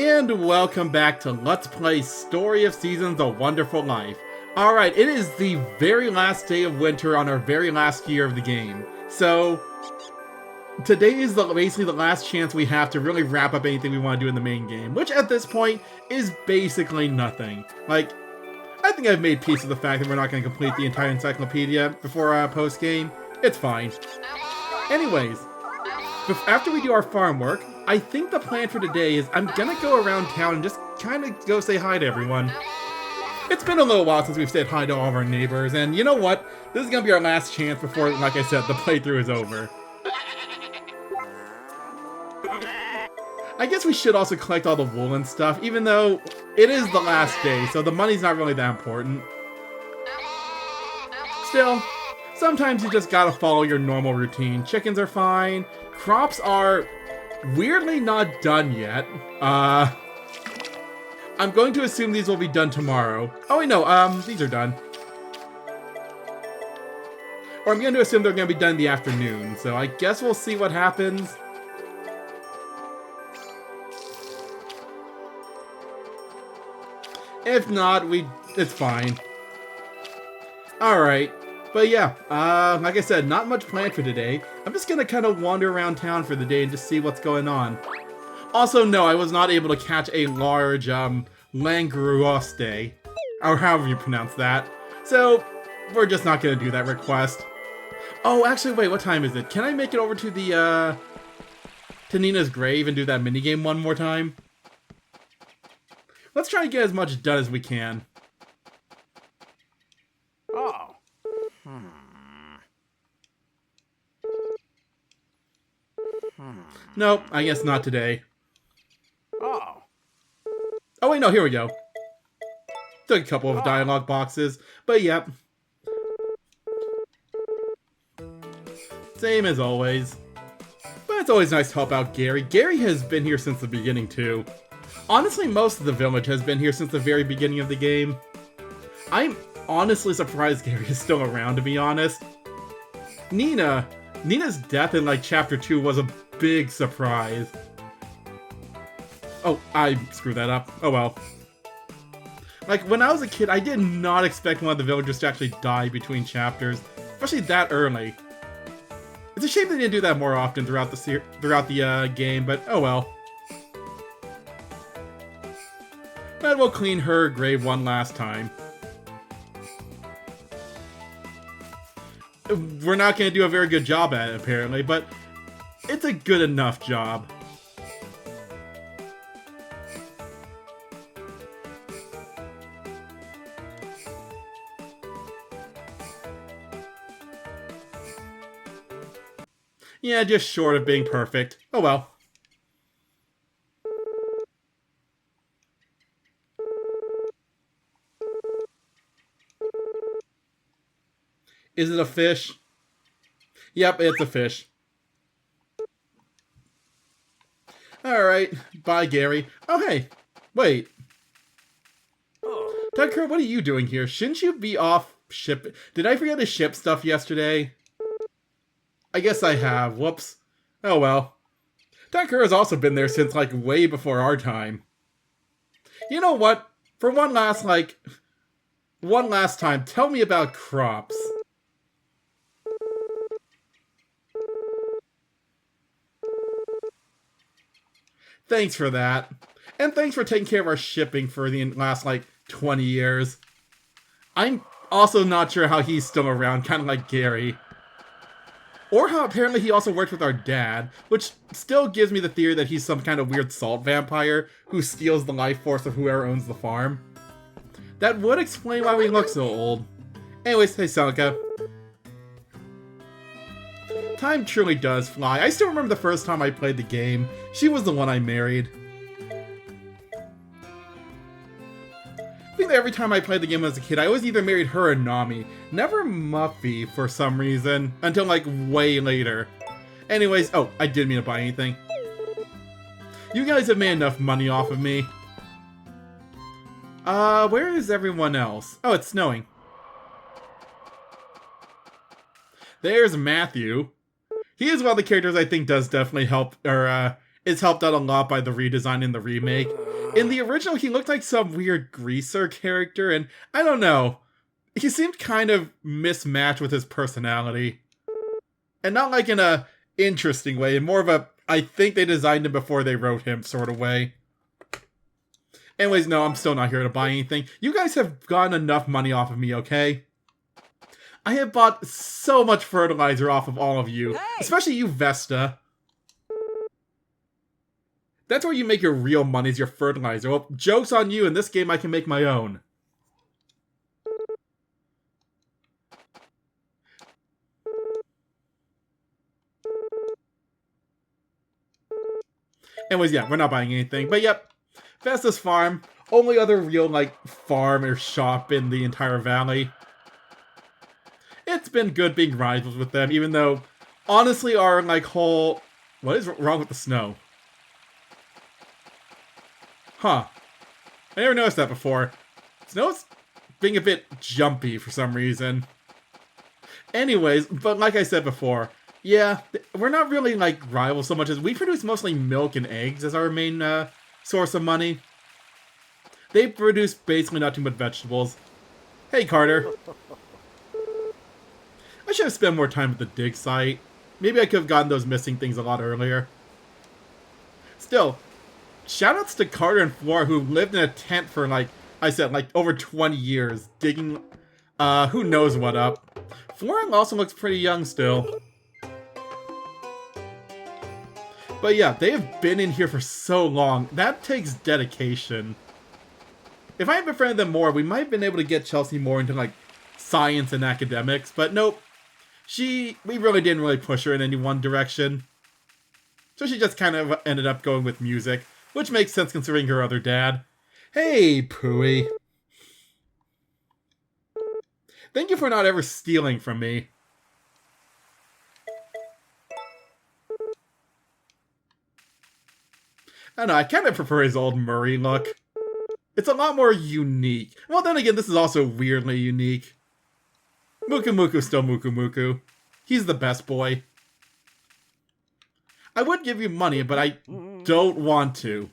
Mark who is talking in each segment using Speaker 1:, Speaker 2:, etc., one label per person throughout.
Speaker 1: And welcome back to Let's Play Story of Seasons: A Wonderful Life. Alright, it is the very last day of winter on our very last year of the game. So, today is basically the last chance we have to really wrap up anything we want to do in the main game, which at this point is basically nothing. Like, I think I've made peace with the fact that we're not going to complete the entire encyclopedia before post-game. It's fine. Anyways, after we do our farm work, I think the plan for today is I'm gonna go around town and just kind of go say hi to everyone. It's been a little while since we've said hi to all of our neighbors, and you know what? This is gonna be our last chance before, like I said, the playthrough is over. I guess we should also collect all the wool and stuff, even though it is the last day, so the money's not really that important. Still, sometimes you just gotta follow your normal routine. Chickens are fine. Crops are weirdly not done yet. I'm going to assume these will be done tomorrow. Oh wait, no, these are done. Or I'm going to assume they're going to be done in the afternoon, so I guess we'll see what happens. If not, it's fine. Alright. But yeah, like I said, not much planned for today. I'm just gonna kind of wander around town for the day and just see what's going on. Also, no, I was not able to catch a large, Langouste, or however you pronounce that. So, we're just not gonna do that request. Oh, actually, wait, what time is it? Can I make it over to the, to Nina's grave and do that minigame one more time? Let's try and get as much done as we can.
Speaker 2: Oh.
Speaker 1: Nope, I guess not today.
Speaker 2: Oh.
Speaker 1: Oh wait, no, here we go. Took a couple of dialogue boxes, but yep. Same as always. But it's always nice to help out Gary. Gary has been here since the beginning too. Honestly, most of the village has been here since the very beginning of the game. I'm honestly surprised Gary is still around, to be honest. Nina's death in like chapter 2 was a big surprise. Oh, I screwed that up. Oh well. Like, when I was a kid, I did not expect one of the villagers to actually die between chapters, especially that early. It's a shame they didn't do that more often throughout the game, but oh well. But we'll clean her grave one last time. We're not going to do a very good job at it, apparently, but it's a good enough job. Yeah, just short of being perfect. Oh well. Is it a fish? Yep, it's a fish. Alright, bye Gary. Oh hey, wait. Tucker, what are you doing here? Shouldn't you be off ship? Did I forget to ship stuff yesterday? I guess I have, whoops. Oh well. Tucker has also been there since like way before our time. You know what? For one last time, tell me about crops. Thanks for that. And thanks for taking care of our shipping for the last, 20 years. I'm also not sure how he's still around, kind of like Gary. Or how apparently he also worked with our dad, which still gives me the theory that he's some kind of weird salt vampire who steals the life force of whoever owns the farm. That would explain why we look so old. Anyways, hey Selika. Time truly does fly. I still remember the first time I played the game. She was the one I married. I think that every time I played the game as a kid, I always either married her or Nami. Never Muffy for some reason, until way later. Anyways, oh, I didn't mean to buy anything. You guys have made enough money off of me. Where is everyone else? Oh, it's snowing. There's Matthew. He is one of the characters I think does definitely help, or, is helped out a lot by the redesign in the remake. In the original, he looked like some weird greaser character, and I don't know. He seemed kind of mismatched with his personality. And not like in a interesting way, in more of a, I think they designed him before they wrote him sort of way. Anyways, no, I'm still not here to buy anything. You guys have gotten enough money off of me, okay? I have bought so much fertilizer off of all of you. Hey! Especially you, Vesta. That's where you make your real money, is your fertilizer. Well, joke's on you, in this game I can make my own. Anyways, yeah, we're not buying anything. But yep, Vesta's farm. Only other real, like, farm or shop in the entire valley. It's been good being rivals with them, even though, honestly, our, like, whole... What is wrong with the snow? Huh. I never noticed that before. Snow's being a bit jumpy for some reason. Anyways, but like I said before, yeah, we're not really, like, rivals so much as we produce mostly milk and eggs as our main source of money. They produce basically nothing but vegetables. Hey, Carter. I should have spent more time at the dig site. Maybe I could have gotten those missing things a lot earlier. Still, shoutouts to Carter and Flora, who lived in a tent for, like I said, like over 20 years, digging who knows what up. Flora also looks pretty young still. But yeah, they have been in here for so long. That takes dedication. If I had befriended them more, we might have been able to get Chelsea more into, like, science and academics, but nope. We really didn't really push her in any one direction. So she just kind of ended up going with music, which makes sense considering her other dad. Hey, Pooey. Thank you for not ever stealing from me. I don't know, I kind of prefer his old Murray look. It's a lot more unique. Well, then again, this is also weirdly unique. Muku Muku's still Muku Muku. He's the best boy. I would give you money, but I don't want to.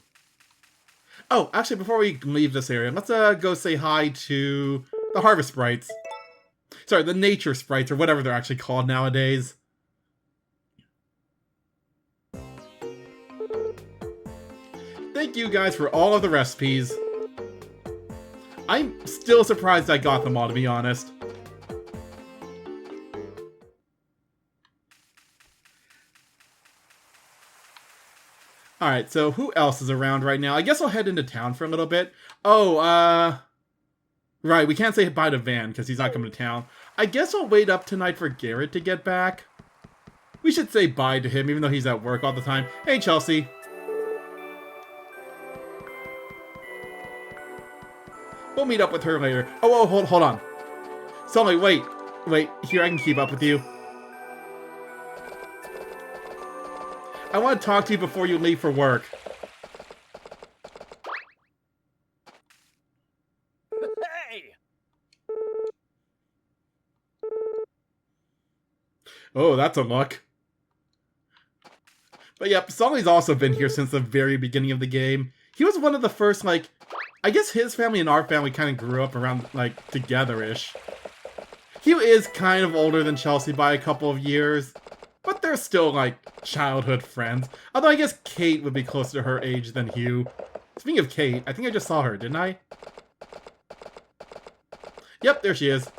Speaker 1: Oh, actually, before we leave this area, let's go say hi to the Harvest Sprites. Sorry, the Nature Sprites, or whatever they're actually called nowadays. Thank you guys for all of the recipes. I'm still surprised I got them all, to be honest. Alright, so who else is around right now? I guess I'll head into town for a little bit. Oh, right, we can't say bye to Van, because he's not coming to town. I guess I'll wait up tonight for Garrett to get back. We should say bye to him, even though he's at work all the time. Hey, Chelsea. We'll meet up with her later. Oh, hold on. Sully, wait. Here, I can keep up with you. I want to talk to you before you leave for work.
Speaker 2: Hey!
Speaker 1: Oh, that's a look. But yep, Sully's also been here since the very beginning of the game. He was one of the first, like... I guess his family and our family kind of grew up around, like, together-ish. He is kind of older than Chelsea by a couple of years, but they're still, like, childhood friends. Although I guess Kate would be closer to her age than Hugh. Speaking of Kate, I think I just saw her, didn't I? Yep, there she is.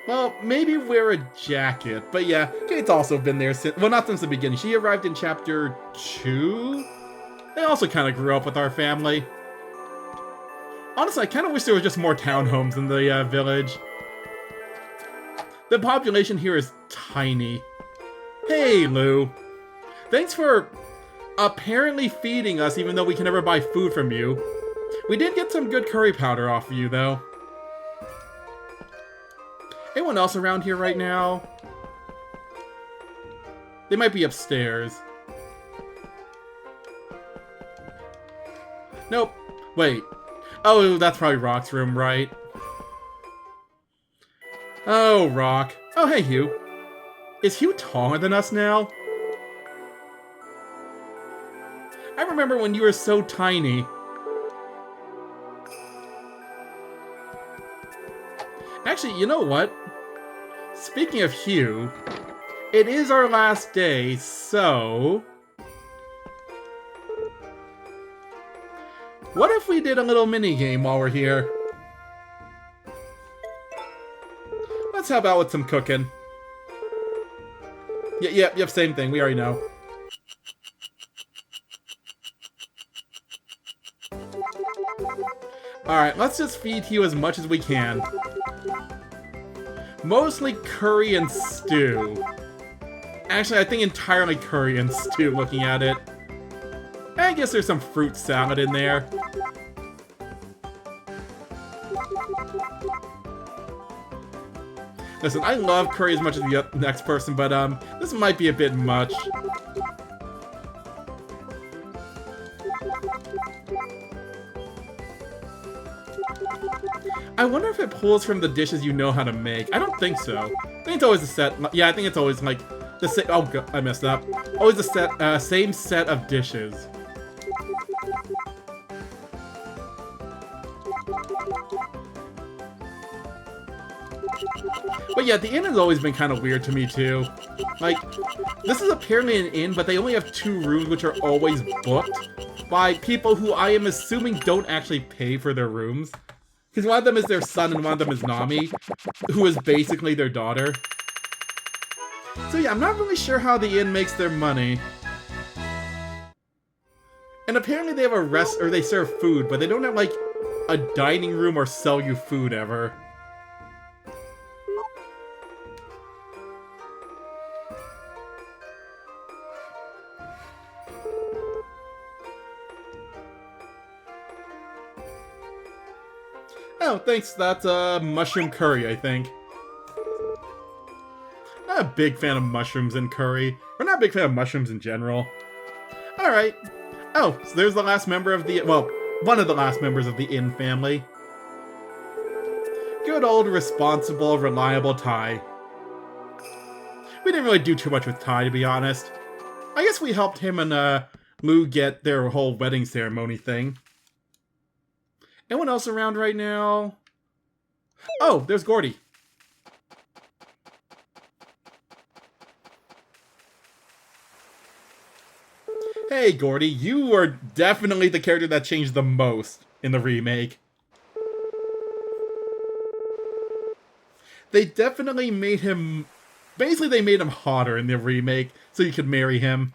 Speaker 1: Well, maybe wear a jacket, but yeah, Kate's also been there since, well, not since the beginning. She arrived in chapter 2? They also kind of grew up with our family. Honestly, I kind of wish there was just more townhomes in the village. The population here is tiny. Hey, Lou. Thanks for apparently feeding us even though we can never buy food from you. We did get some good curry powder off of you, though. Anyone else around here right now? They might be upstairs. Nope. Wait. Oh, that's probably Rock's room, right? Oh, Rock. Oh, hey, Hugh. Is Hugh taller than us now? I remember when you were so tiny. Actually, you know what? Speaking of Hugh, it is our last day, so... what if we did a little mini-game while we're here? Let's help out with some cooking. Yep, same thing. We already know. Alright, let's just feed Hugh as much as we can. Mostly curry and stew. Actually, I think entirely curry and stew, looking at it. I guess there's some fruit salad in there. Listen, I love curry as much as the next person, but this might be a bit much. I wonder if it pulls from the dishes you know how to make. I don't think so. I think it's always a set. Yeah, I think it's always like the same. Oh, God, I messed up. Always the same set of dishes. But yeah, the inn has always been kind of weird to me too. Like, this is apparently an inn, but they only have 2 rooms which are always booked by people who I am assuming don't actually pay for their rooms. Because one of them is their son and one of them is Nami, who is basically their daughter. So yeah, I'm not really sure how the inn makes their money. And apparently they have a they serve food, but they don't have like a dining room or sell you food ever. Oh, thanks. That's mushroom curry, I think. Not a big fan of mushrooms in curry. We're not a big fan of mushrooms in general. Alright. Oh, so there's the last member of the... well, one of the last members of the inn family. Good old, responsible, reliable Ty. We didn't really do too much with Ty, to be honest. I guess we helped him and Lou get their whole wedding ceremony thing. Anyone else around right now? Oh, there's Gordy. Hey, Gordy, you were definitely the character that changed the most in the remake. They definitely made him... basically, they made him hotter in the remake, so you could marry him.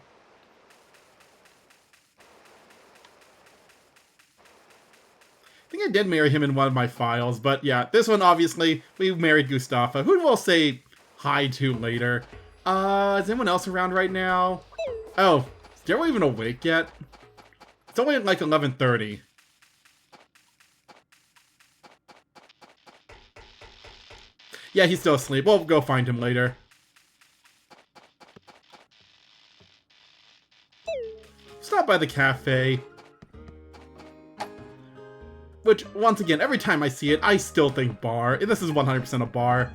Speaker 1: I think I did marry him in one of my files, but yeah, this one, obviously, we married Gustafa, who we'll say hi to later. Is anyone else around right now? Oh, is Daryl even awake yet? It's only at like 11:30. Yeah, he's still asleep. We'll go find him later. Stop by the cafe. Which, once again, every time I see it, I still think bar. This is 100% a bar.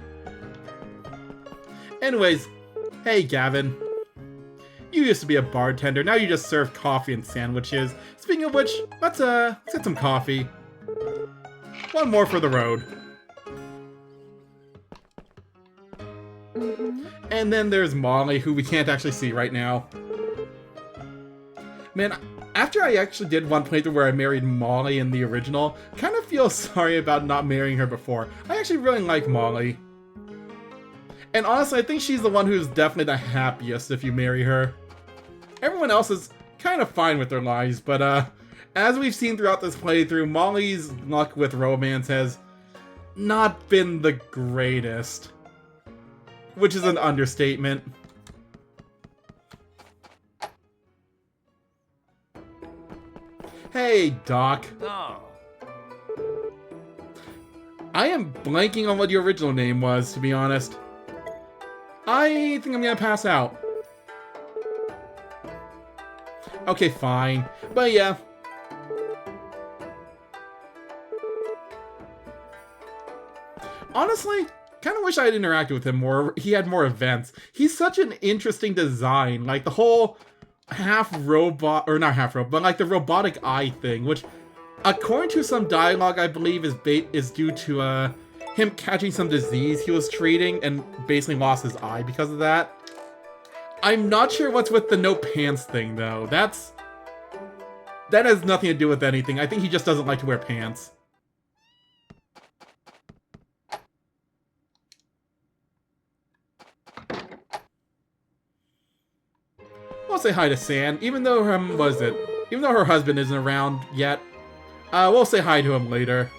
Speaker 1: Anyways, hey Gavin. You used to be a bartender, now you just serve coffee and sandwiches. Speaking of which, let's get some coffee. One more for the road. And then there's Molly, who we can't actually see right now. Man, after I actually did one playthrough where I married Molly in the original, I kind of feel sorry about not marrying her before. I actually really like Molly. And honestly, I think she's the one who's definitely the happiest if you marry her. Everyone else is kind of fine with their lives, but as we've seen throughout this playthrough, Molly's luck with romance has not been the greatest. Which is an understatement. Hey, Doc.
Speaker 2: Oh.
Speaker 1: I am blanking on what your original name was, to be honest. I think I'm gonna pass out. Okay, fine. But yeah. Honestly, Kind of wish I had interacted with him more. He had more events. He's such an interesting design. Like, the whole half-robot, or not half-robot, but like the robotic eye thing, which, according to some dialogue, I believe is due to him catching some disease he was treating and basically lost his eye because of that. I'm not sure what's with the no pants thing, though. That has nothing to do with anything. I think he just doesn't like to wear pants. We'll say hi to San, even though even though her husband isn't around yet. We'll say hi to him later.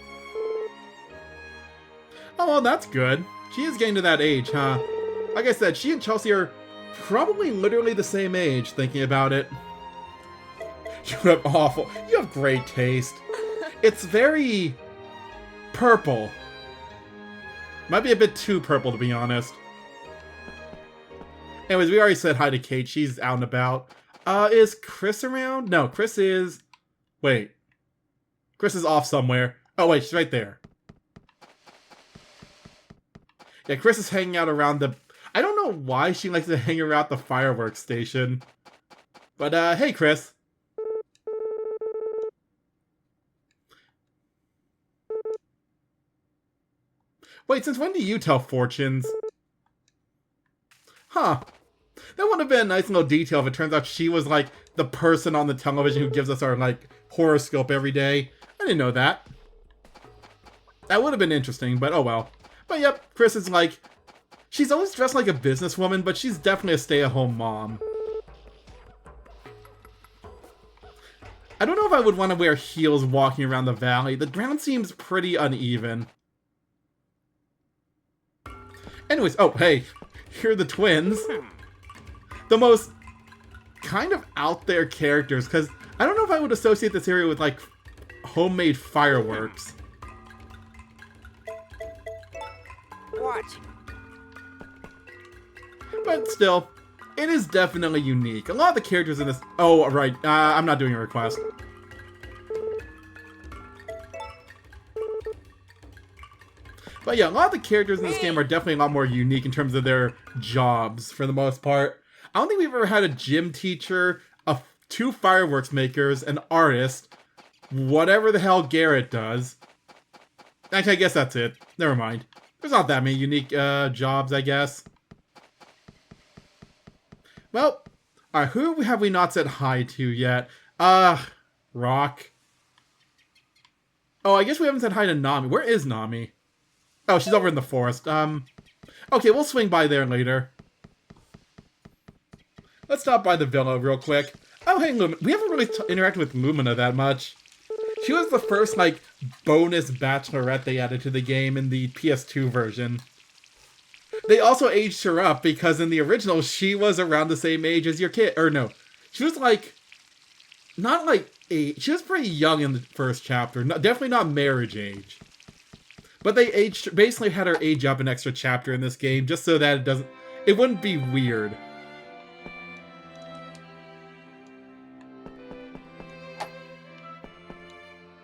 Speaker 1: Oh, well, that's good. She is getting to that age, huh? Like I said, she and Chelsea are probably literally the same age, thinking about it. You have great taste. It's very purple. Might be a bit too purple, to be honest. Anyways, we already said hi to Kate. She's out and about. Is Chris around? No, Chris is... Wait. Chris is off somewhere. Oh, wait, she's right there. Yeah, Chris is hanging out around the... I don't know why she likes to hang around the fireworks station. But, hey, Chris. Wait, since when do you tell fortunes? Huh. That would have been a nice little detail if it turns out she was, like, the person on the television who gives us our, like, horoscope every day. I didn't know that. That would have been interesting, but oh well. But yep, Chris is like... She's always dressed like a businesswoman, but she's definitely a stay-at-home mom. I don't know if I would want to wear heels walking around the valley. The ground seems pretty uneven. Anyways, oh, hey. Here are the twins. The most kind of out there characters, because I don't know if I would associate this area with, like, homemade fireworks.
Speaker 2: Watch.
Speaker 1: But still, it is definitely unique. A lot of the characters in this... Oh, right. I'm not doing a request. But yeah, a lot of the characters in this game are definitely a lot more unique in terms of their jobs, for the most part. I don't think we've ever had a gym teacher, two fireworks makers, an artist, whatever the hell Garrett does. Actually, I guess that's it. Never mind. There's not that many unique jobs, I guess. Well, alright, who have we not said hi to yet? Rock. Oh, I guess we haven't said hi to Nami. Where is Nami? Oh, she's over in the forest. Okay, we'll swing by there later. Let's stop by the villa real quick. Oh, hey, Lumina. We haven't really interacted with Lumina that much. She was the first, like, bonus bachelorette they added to the game in the PS2 version. They also aged her up because in the original, she was around the same age as your kid. Or no, she was like, not like 8. She was pretty young in the first chapter. Definitely not marriage age. But they basically had her age up an extra chapter in this game just so that it wouldn't be weird.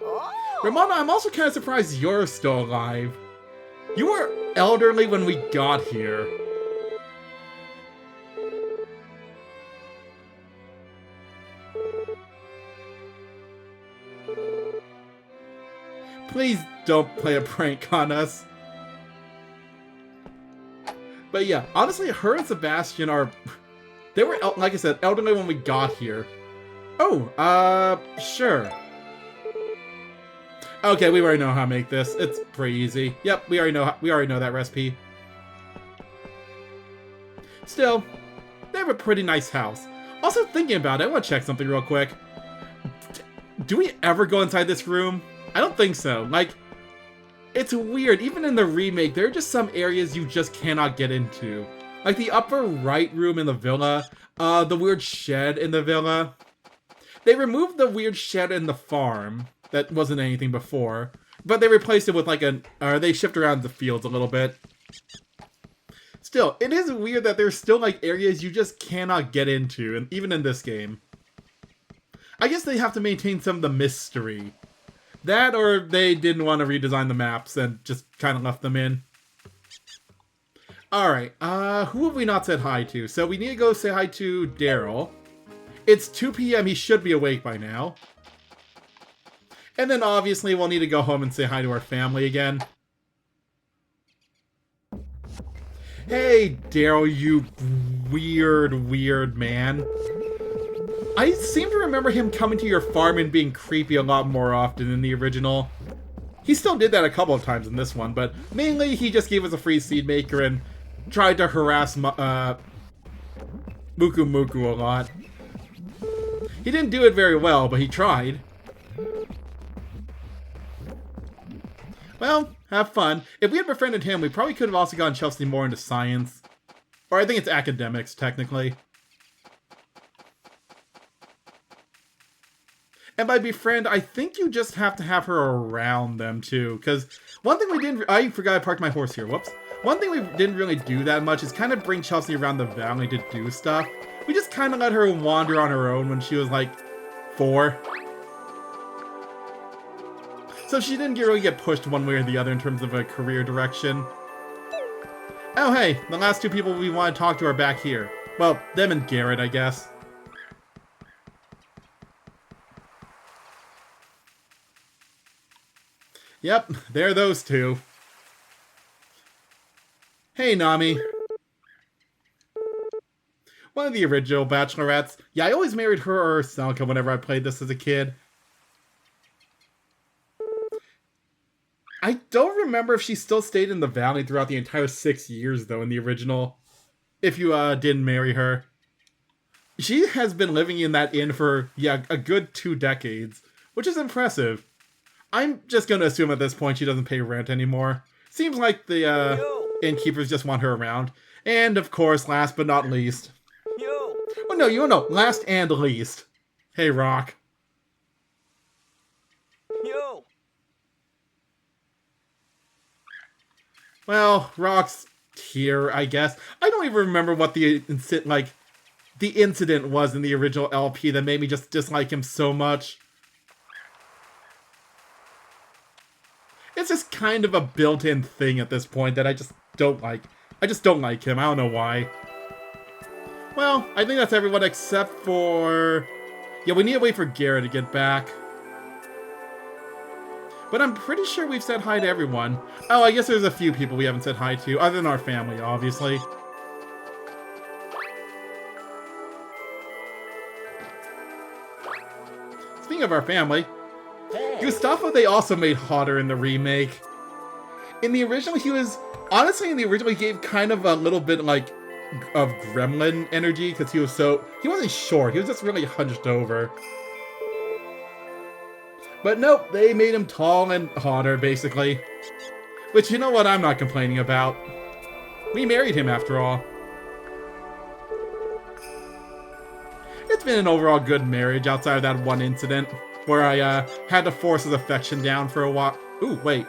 Speaker 2: Oh.
Speaker 1: Ramona, I'm also kind of surprised you're still alive. You were elderly when we got here. Please don't play a prank on us. But yeah, honestly, her and Sebastian are... They were, like I said, elderly when we got here. Oh, sure. Okay, we already know how to make this. It's pretty easy. Yep, we already know that recipe. Still, they have a pretty nice house. Also, thinking about it, I want to check something real quick. Do we ever go inside this room? I don't think so. Like, it's weird. Even in the remake, there are just some areas you just cannot get into. Like the upper right room in the villa, the weird shed in the villa. They removed the weird shed in the farm. That wasn't anything before. But they replaced it with like they shift around the fields a little bit. Still, it is weird that there's still like areas you just cannot get into, and even in this game. I guess they have to maintain some of the mystery. That, or they didn't want to redesign the maps and just kind of left them in. Alright, who have we not said hi to? So we need to go say hi to Daryl. It's 2 p.m. He should be awake by now. And then obviously we'll need to go home and say hi to our family again. Hey, Daryl, you weird man. I seem to remember him coming to your farm and being creepy a lot more often in the original. He still did that a couple of times in this one, but mainly he just gave us a free seed maker and tried to harass Muku Muku a lot. He didn't do it very well, but he tried. Well, have fun. If we had befriended him, we probably could have also gotten Chelsea more into science. Or I think it's academics, technically. And by befriend, I think you just have to have her around them, too. Because one thing we didn't... I forgot I parked my horse here. Whoops. One thing we didn't really do that much is kind of bring Chelsea around the valley to do stuff. We just kind of let her wander on her own when she was, like, 4. So she didn't really get pushed one way or the other in terms of a career direction. Oh hey, the last 2 people we want to talk to are back here. Well, them and Garrett, I guess. Yep, they're those 2. Hey, Nami. One of the original bachelorettes. Yeah, I always married her or Selka whenever I played this as a kid. I don't remember if she still stayed in the valley throughout the entire 6 years, though, in the original. If you, didn't marry her. She has been living in that inn for, yeah, a good 2 decades. Which is impressive. I'm just gonna assume at this point she doesn't pay rent anymore. Seems like the, innkeepers just want her around. And, of course, last but not least. Oh, no, you know, last and least. Hey, Rock. Well, Rock's here, I guess. I don't even remember what the incident was in the original LP that made me just dislike him so much. It's just kind of a built-in thing at this point that I just don't like. I just don't like him. I don't know why. Well, I think that's everyone except for... Yeah, we need to wait for Garrett to get back. But I'm pretty sure we've said hi to everyone. Oh, I guess there's a few people we haven't said hi to, other than our family, obviously. Speaking of our family, Gustavo they also made hotter in the remake. In the original, he was... Honestly, in the original, he gave kind of a little bit, like, of gremlin energy, because he was so... He wasn't short, he was just really hunched over. But nope, they made him tall and hotter, basically. Which, you know what, I'm not complaining about. We married him, after all. It's been an overall good marriage, outside of that one incident, where I, had to force his affection down for a while. Ooh, wait.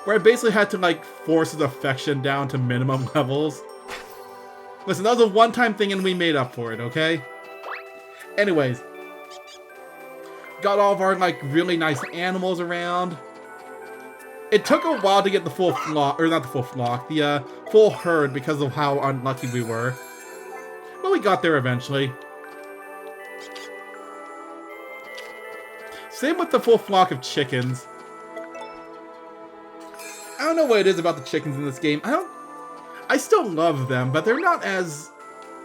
Speaker 1: Where I basically had to, like, force his affection down to minimum levels. Listen, that was a one-time thing and we made up for it, okay? Anyways. Got all of our, like, really nice animals around. It took a while to get the full flock, or not the full flock, the, full herd because of how unlucky we were. But we got there eventually. Same with the full flock of chickens. I don't know what it is about the chickens in this game. I still love them, but they're not as,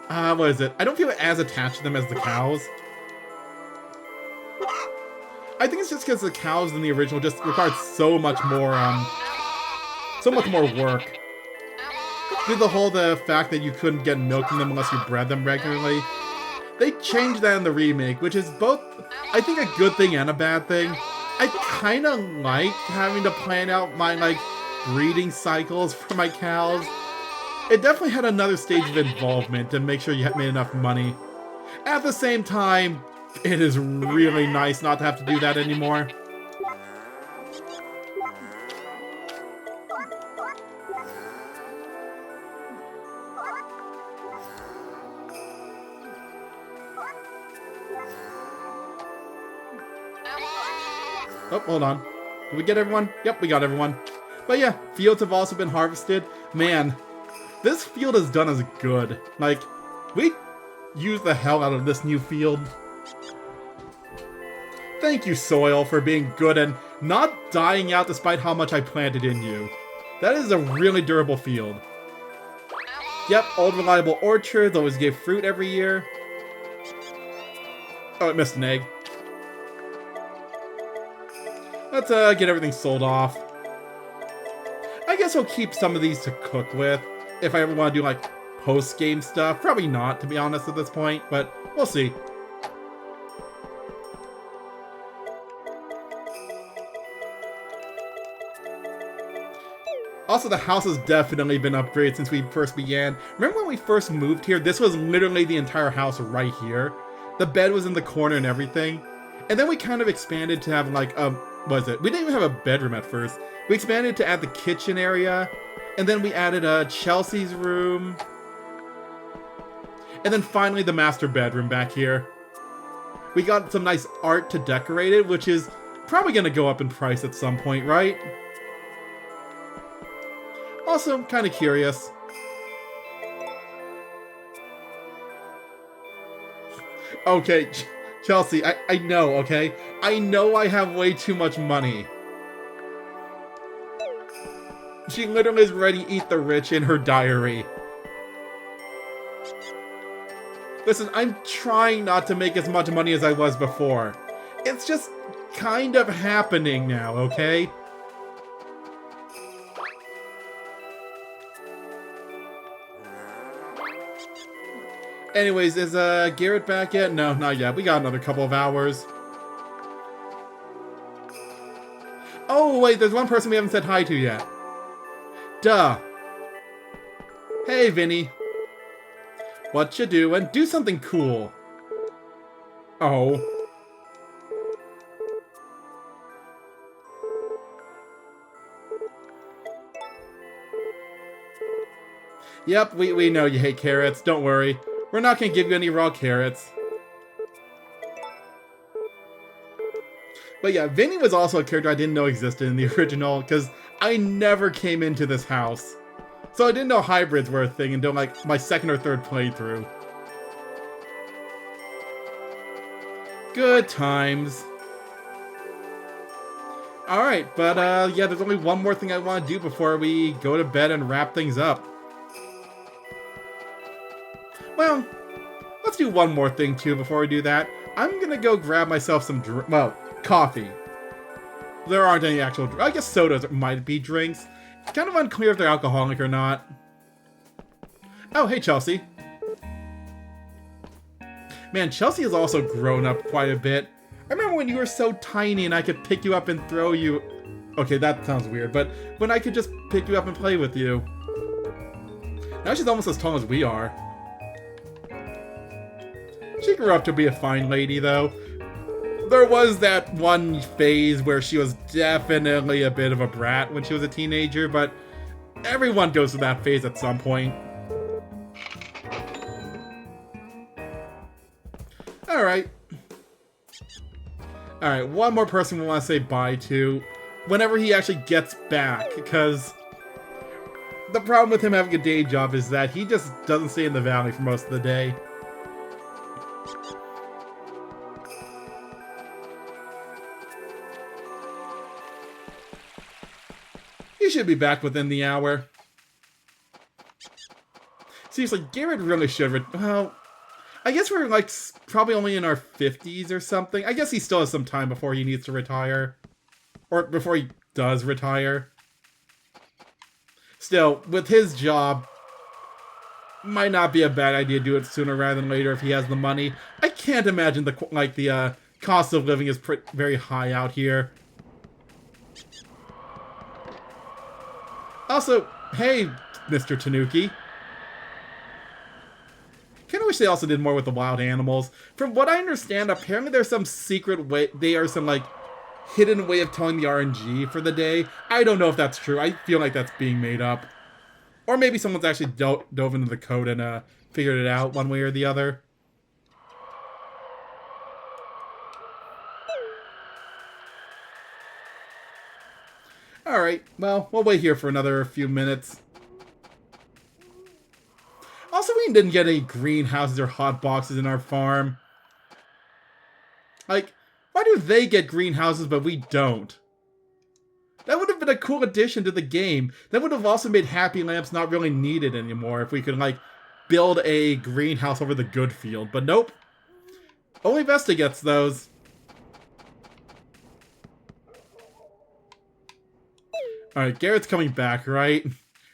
Speaker 1: what is it? I don't feel as attached to them as the cows. I think it's just because the cows in the original just required so much more work. Due to the fact that you couldn't get milk from them unless you bred them regularly. They changed that in the remake, which is both, I think, a good thing and a bad thing. I kind of like having to plan out my, like, breeding cycles for my cows. It definitely had another stage of involvement to make sure you made enough money. At the same time, it is really nice not to have to do that anymore. Oh, hold on. Did we get everyone? Yep, we got everyone. But yeah, fields have also been harvested. Man, This field is done as good. Like, we use the hell out of this new field. Thank you, soil, for being good and not dying out despite how much I planted in you. That is a really durable field. Yep, old reliable orchards always give fruit every year. Oh, it missed an egg. Let's get everything sold off. I guess I'll keep some of these to cook with. If I ever want to do like post-game stuff. Probably not, to be honest, at this point, but we'll see. Also, the house has definitely been upgraded since we first began. Remember when we first moved here? This was literally the entire house right here. The bed was in the corner and everything. And then we kind of expanded to have like a... What was it? We didn't even have a bedroom at first. We expanded to add the kitchen area. And then we added Chelsea's room. And then finally the master bedroom back here. We got some nice art to decorate it, which is probably going to go up in price at some point, right? Also, I'm kind of curious. Okay, Chelsea, I know, okay? I know I have way too much money. She literally is ready to eat the rich in her diary. Listen, I'm trying not to make as much money as I was before. It's just kind of happening now, okay? Anyways, is Garrett back yet? No, not yet. We got another couple of hours. Oh, wait, there's one person we haven't said hi to yet. Duh. Hey, Vinny. What you doing? Do something cool. Oh. Yep, we know you hate carrots. Don't worry. We're not going to give you any raw carrots. But yeah, Vinny was also a character I didn't know existed in the original, because I never came into this house. So I didn't know hybrids were a thing until like my second or third playthrough. Good times. Alright, but yeah, there's only one more thing I want to do before we go to bed and wrap things up. Well, let's do one more thing too before we do that. I'm gonna go grab myself some coffee. There aren't any actual... I guess sodas might be drinks. It's kind of unclear if they're alcoholic or not. Oh, hey Chelsea. Man, Chelsea has also grown up quite a bit. I remember when you were so tiny and I could pick you up and throw you... Okay, that sounds weird, but when I could just pick you up and play with you. Now she's almost as tall as we are. She grew up to be a fine lady, though. There was that one phase where she was definitely a bit of a brat when she was a teenager, but everyone goes through that phase at some point. Alright. Alright, one more person we want to say bye to whenever he actually gets back, because the problem with him having a day job is that he just doesn't stay in the valley for most of the day. He should be back within the hour. Seriously, Garrett really should... Well, I guess we're like probably only in our 50s or something. I guess he still has some time before he needs to retire. Or before he does retire. Still, with his job, might not be a bad idea to do it sooner rather than later if he has the money. I can't imagine the cost of living is very high out here. Also, hey, Mr. Tanuki. Kinda wish they also did more with the wild animals. From what I understand, apparently there's some secret way, some like hidden way of telling the RNG for the day. I don't know if that's true. I feel like that's being made up. Or maybe someone's actually dove into the code and figured it out one way or the other. Alright, well, we'll wait here for another few minutes. Also, we didn't get any greenhouses or hot boxes in our farm. Like, why do they get greenhouses but we don't? That would have been a cool addition to the game. That would have also made Happy Lamps not really needed anymore if we could, like, build a greenhouse over the good field. But nope. Only Vesta gets those. Alright, Garrett's coming back, right?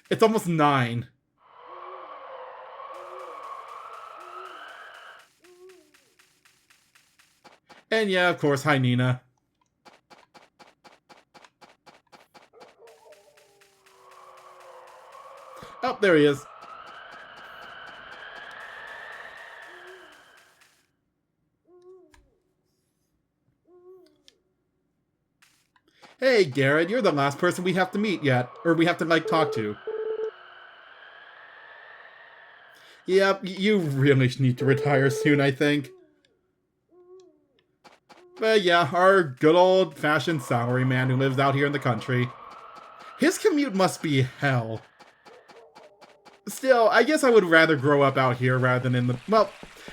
Speaker 1: It's almost 9. And yeah, of course, hi Nina. Oh, there he is. Hey, Garrett, you're the last person we have to meet yet. Or we have to, like, talk to. Yep, you really need to retire soon, I think. But yeah, our good old-fashioned salaryman who lives out here in the country. His commute must be hell. Still, I guess I would rather grow up out here rather than in the... Well,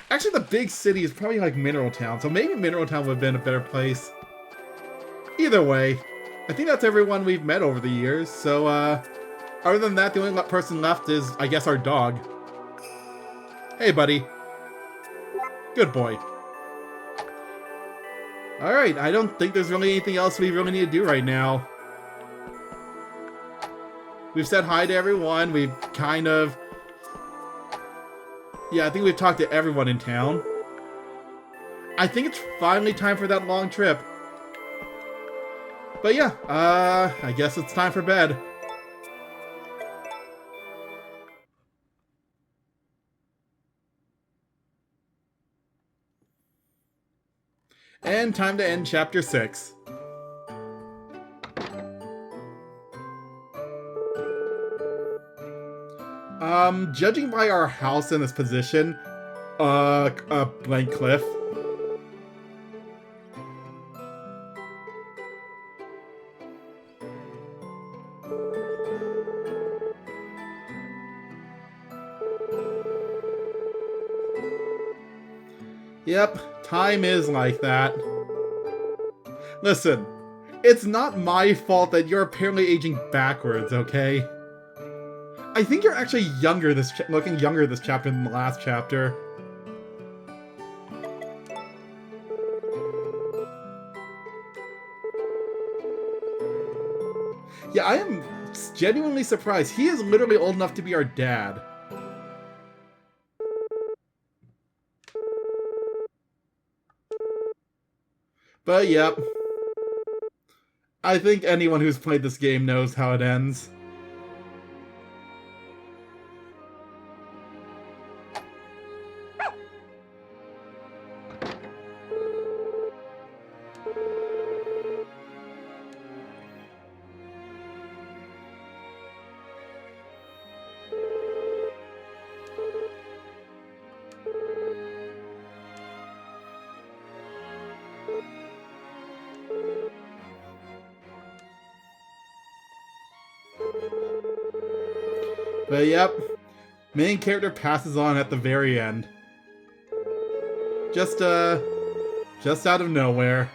Speaker 1: actually the big city is probably like Mineral Town, so maybe Mineral Town would have been a better place. Either way, I think that's everyone we've met over the years, so, other than that, the only person left is, I guess, our dog. Hey, buddy. Good boy. Alright, I don't think there's really anything else we really need to do right now. We've said hi to everyone, we've kind of... Yeah, I think we've talked to everyone in town. I think it's finally time for that long trip. But yeah, I guess it's time for bed. And time to end Chapter 6. Judging by our house in this position, a blank cliff. Yep, time is like that. Listen, it's not my fault that you're apparently aging backwards, okay? I think you're actually younger looking younger this chapter than the last chapter. Yeah, I am genuinely surprised. He is literally old enough to be our dad. But yep. I think anyone who's played this game knows how it ends. But yep, main character passes on at the very end. Just out of nowhere.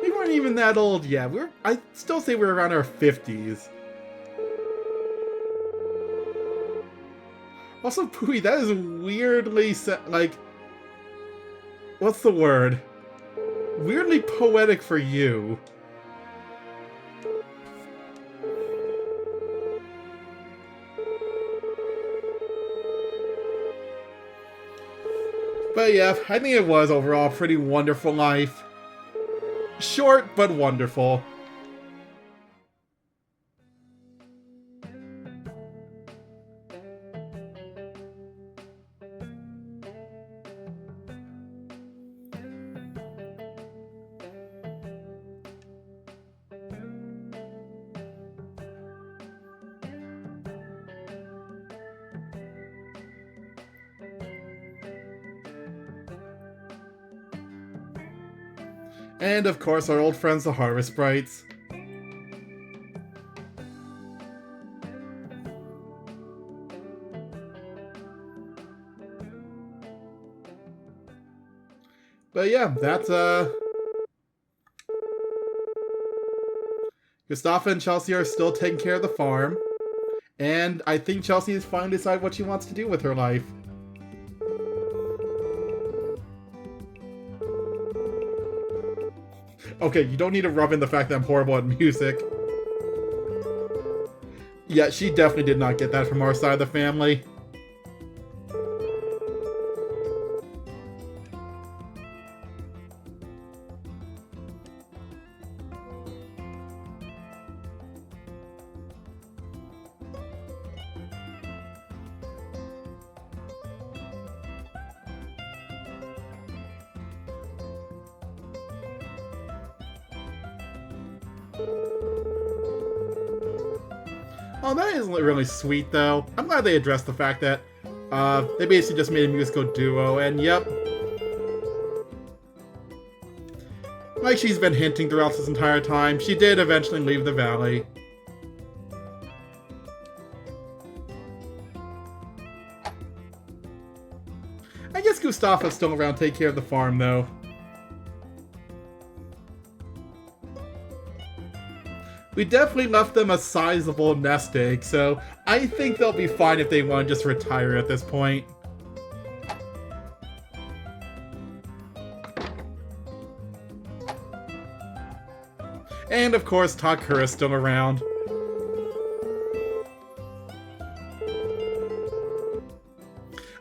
Speaker 1: We weren't even that old yet. I'd still say we're around our 50s. Also, Pooey, that is weirdly like... What's the word? Weirdly poetic for you. But yeah, I think it was overall a pretty wonderful life. Short, but wonderful. And of course, our old friends, the Harvest Sprites. But yeah, that's Gustafa and Chelsea are still taking care of the farm. And I think Chelsea is finally decided what she wants to do with her life. Okay, you don't need to rub in the fact that I'm horrible at music. Yeah, she definitely did not get that from our side of the family. Oh, that isn't really sweet, though. I'm glad they addressed the fact that they basically just made a musical duo, and yep. Like she's been hinting throughout this entire time, she did eventually leave the valley. I guess Gustafa's still around to take care of the farm, though. We definitely left them a sizable nest egg, so I think they'll be fine if they want to just retire at this point. And of course, Takura's still around.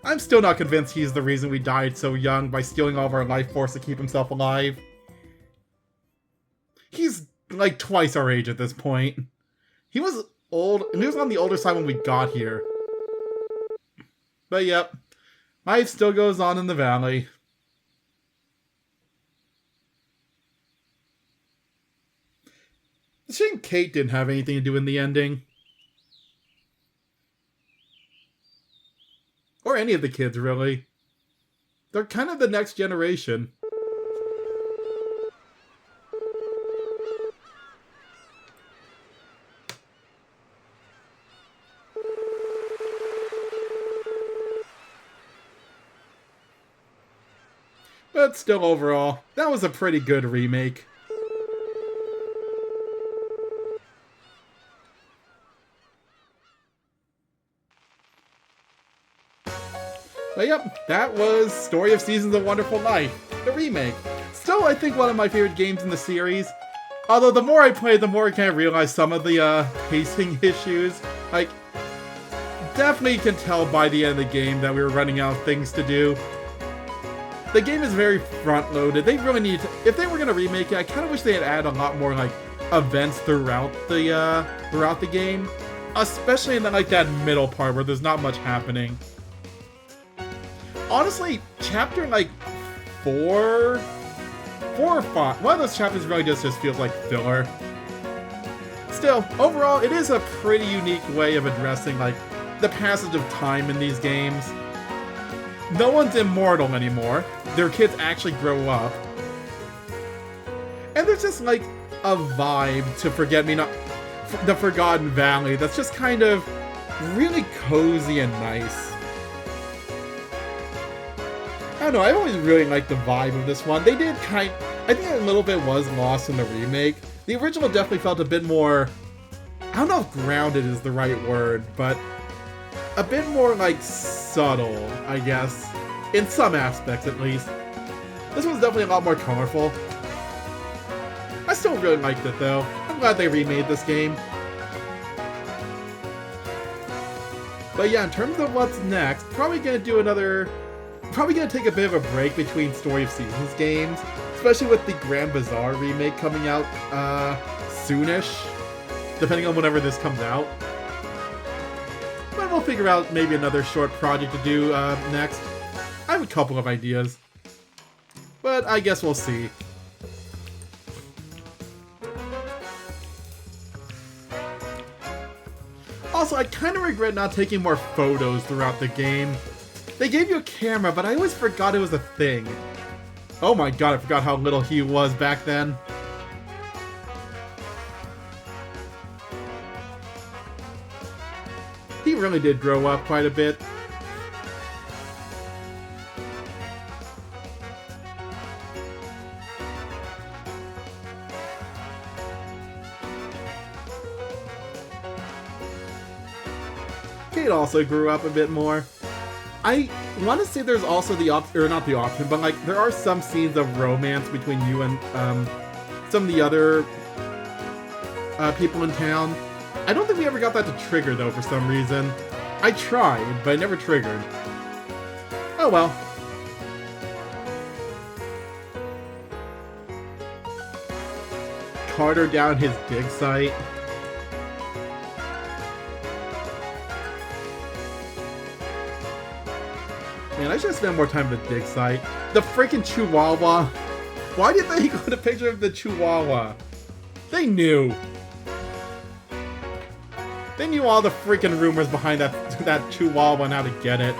Speaker 1: I'm still not convinced he's the reason we died so young by stealing all of our life force to keep himself alive. He's like twice our age at this point. He was old, and he was on the older side when we got here. But yep, life still goes on in the valley. It's a shame Kate didn't have anything to do in the ending. Or any of the kids, really. They're kind of the next generation. But still, overall, that was a pretty good remake. But yep, that was Story of Seasons of Wonderful Life, the remake. Still, I think one of my favorite games in the series. Although the more I played, the more I kind of realized some of the pacing issues. Like, definitely can tell by the end of the game that we were running out of things to do. The game is very front-loaded. They really need to, if they were going to remake it, I kind of wish they had added a lot more, like, events throughout the game. Especially in that middle part where there's not much happening. Honestly, chapter, 4 or 5, one of those chapters really just feels like filler. Still, overall, it is a pretty unique way of addressing, the passage of time in these games. No one's immortal anymore. Their kids actually grow up. And there's just, a vibe to Forget-Me-Not, the Forgotten Valley that's just kind of really cozy and nice. I don't know, I always really liked the vibe of this one. They did I think a little bit was lost in the remake. The original definitely felt a bit more, I don't know if grounded is the right word, but a bit more, subtle, I guess. In some aspects, at least. This one's definitely a lot more colorful. I still really liked it, though. I'm glad they remade this game. But yeah, in terms of what's next, probably gonna take a bit of a break between Story of Seasons games, especially with the Grand Bazaar remake coming out soonish, depending on whenever this comes out. But we'll figure out maybe another short project to do next. I have a couple of ideas, but I guess we'll see. Also, I kind of regret not taking more photos throughout the game. They gave you a camera, but I always forgot it was a thing. Oh my god, I forgot how little he was back then. He really did grow up quite a bit. Kate also grew up a bit more. I want to say there's also the option, or not the option, but like there are some scenes of romance between you and some of the other people in town. I don't think we ever got that to trigger though for some reason. I tried, but it never triggered. Oh well. Carter down his dig site. Man, I should have spent more time at the dig site. The freaking Chihuahua. Why did they go to picture of the Chihuahua? They knew. They knew all the freaking rumors behind that Chihuahua and how to get it.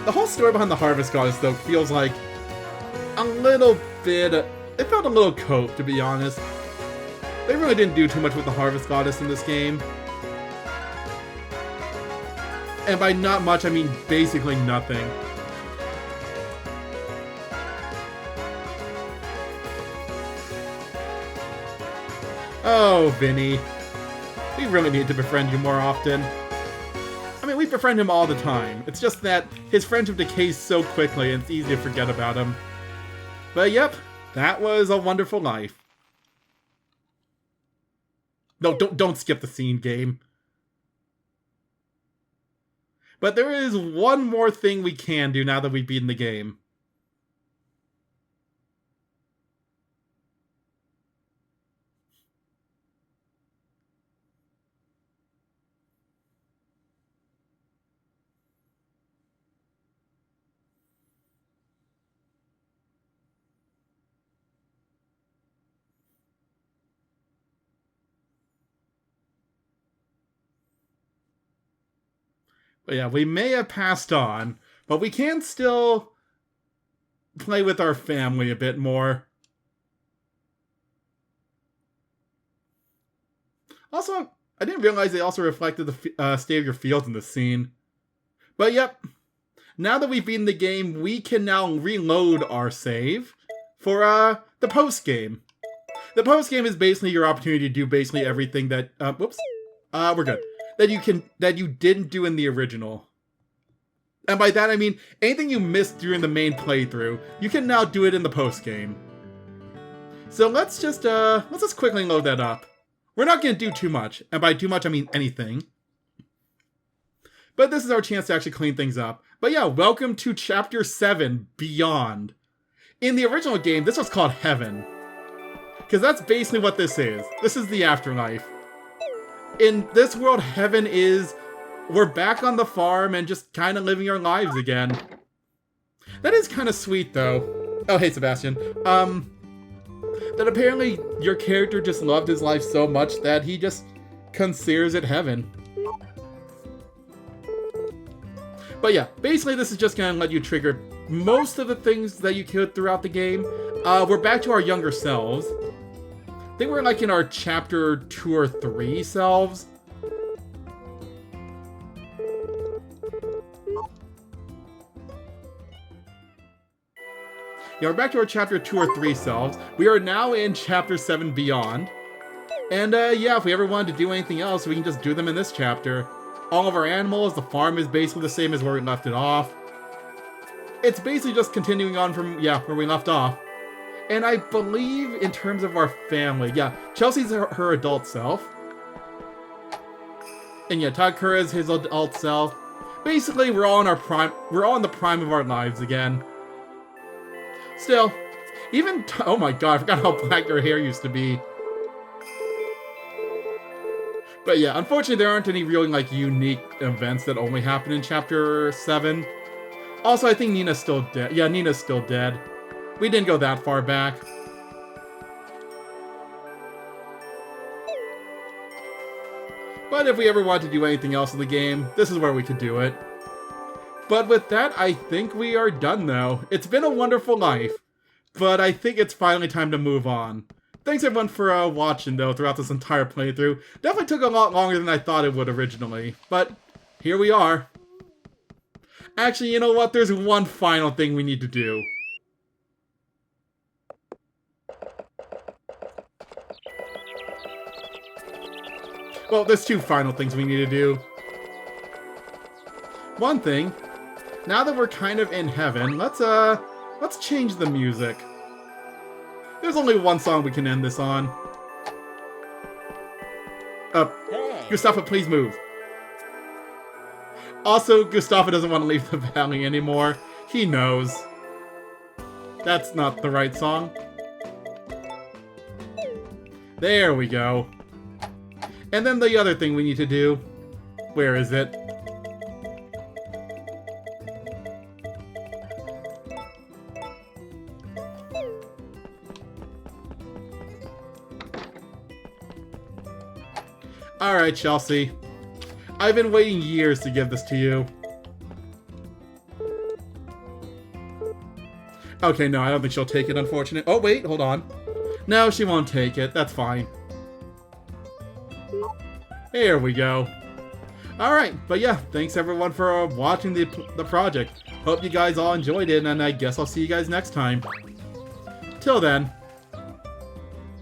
Speaker 1: The whole story behind the Harvest Goddess, though, feels like a little bit... It felt a little cope, to be honest. They really didn't do too much with the Harvest Goddess in this game. And by not much, I mean basically nothing. Oh, Vinny. We really need to befriend you more often. I mean, we befriend him all the time. It's just that his friendship decays so quickly and it's easy to forget about him. But yep, that was a wonderful life. No, don't skip the scene, game. But there is one more thing we can do now that we've beaten the game. But yeah, we may have passed on, but we can still play with our family a bit more. Also, I didn't realize they also reflected the state of your fields in the scene. But yep, now that we've beaten the game, we can now reload our save for the post-game. The post-game is basically your opportunity to do basically everything that... whoops. We're good. That you didn't do in the original. And by that I mean anything you missed during the main playthrough, you can now do it in the post game. So let's just quickly load that up. We're not gonna do too much, and by too much I mean anything. But this is our chance to actually clean things up. But yeah, welcome to Chapter 7, Beyond. In the original game, this was called Heaven. Because that's basically what this is. This is the afterlife. In this world, heaven is, we're back on the farm and just kind of living our lives again. That is kind of sweet, though. Oh, hey, Sebastian. That apparently your character just loved his life so much that he just considers it heaven. But yeah, basically this is just going to let you trigger most of the things that you could throughout the game. We're back to our younger selves. I think we're like in our chapter 2 or 3 selves. Yeah, we're back to our chapter 2 or 3 selves. We are now in chapter 7 Beyond. And yeah, if we ever wanted to do anything else, we can just do them in this chapter. All of our animals, the farm is basically the same as where we left it off. It's basically just continuing on from, yeah, where we left off. And I believe in terms of our family, yeah, Chelsea's her adult self. And yeah, Takura's his adult self. Basically, we're all in our prime, we're all in the prime of our lives again. Still, even, oh my god, I forgot how black your hair used to be. But yeah, unfortunately there aren't any really like unique events that only happen in chapter 7. Also, I think Nina's still dead. Yeah, Nina's still dead. We didn't go that far back. if we ever want to do anything else in the game, this is where we could do it. But with that, I think we are done though. It's been a wonderful life, but I think it's finally time to move on. Thanks everyone for watching though throughout this entire playthrough. Definitely took a lot longer than I thought it would originally, but here we are. Actually, you know what? There's one final thing we need to do. Well, there's two final things we need to do. One thing, now that we're kind of in heaven, let's change the music. There's only one song we can end this on.
Speaker 2: Hey.
Speaker 1: Gustavo, please move. Also, Gustavo doesn't want to leave the valley anymore. He knows. That's not the right song. There we go. And then the other thing we need to do. Where is it? Alright, Chelsea. I've been waiting years to give this to you. Okay, no, I don't think she'll take it, unfortunately. Oh, wait, hold on. No, she won't take it. That's fine. Here we go. Alright, but yeah, thanks everyone for watching the project. Hope you guys all enjoyed it, and I guess I'll see you guys next time. Till then.